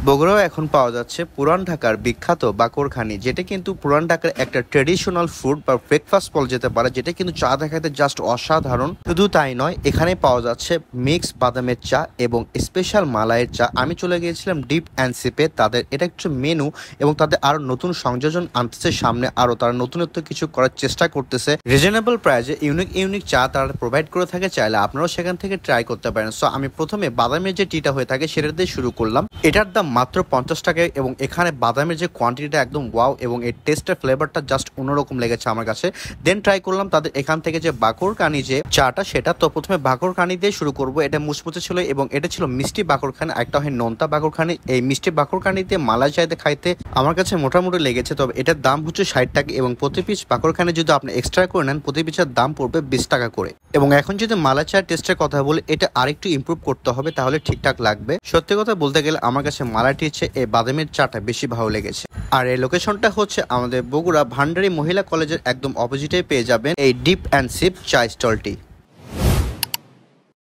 বগুড়াও এখন পাওয়া যাচ্ছে পুরান ঢাকার বিখ্যাত বাকরখানি, যেটা কিন্তু পুরান ঢাকার একটা ট্রেডিশনাল ফুড বা ব্রেকফাস্ট বলা যেতে পারে, যেটা কিন্তু চা দেখাতে জাস্ট অসাধারণ। শুধু তাই নয়, এখানে পাওয়া যাচ্ছে মিক্স বাদামের চা এবং স্পেশাল মালাইয়ের চা। আমি চলে গিয়েছিলাম ডিপ অ্যান্ড সিপে। তাদের এটা একটু মেনু এবং তাদের আরো নতুন সংযোজন আনতেছে সামনে, আরো তারা নতুনত্ব কিছু করার চেষ্টা করতেছে। রিজনেবল প্রাইসে ইউনিক ইউনিক চা তারা প্রোভাইড করে থাকে, চাইলে আপনারাও সেখান থেকে ট্রাই করতে পারেন। সো আমি প্রথমে বাদামের যে টিটা হয়ে থাকে সেটা দিয়ে শুরু করলাম। এটার দাম মাত্র 50 টাকায় এবং এখানে বাদামের যে কোয়ান্টিটিটা একদম ওয়াও এবং এর টেস্টের ফ্লেভারটা জাস্ট অন্যরকম লেগেছে আমার কাছে। দেন ট্রাই করলাম তাদের এখান থেকে যে বাকরখানি যে চাটা সেটা। তো প্রথমে বাকরখানি দিয়ে শুরু করব। এটা মুচমুচে ছিল এবং এটা ছিল মিষ্টি বাকরখানি, একটা হয় নোনতা বাকরখানি। এই মিষ্টি বাকরখানিতে মালাই চাইতে খাইতে আমার কাছে মোটামুটি লেগেছে, তবে এটার দাম হচ্ছে 60 টাকা এবং প্রতি পিস বাকরখানি যদি আপনি এক্সট্রা করে নেন প্রতি পিসের দাম পড়বে 20 টাকা করে। এবং এখন যদি মালাই চায়ের টেস্টের কথা বলি, এটা আরেকটু ইমপ্রুভ করতে হবে, তাহলে ঠিকঠাক লাগবে। সত্যি কথা বলতে গেলে আমার কাছে মালাইটি হচ্ছে এই বাদামের চাটা বেশি ভালো লেগেছে। আর এই লোকেশনটা হচ্ছে আমাদের বগুড়া ভান্ডারী মহিলা কলেজের একদম অপোজিটে পেয়ে যাবেন এই ডিপ অ্যান্ড সিপ চা স্টলটি।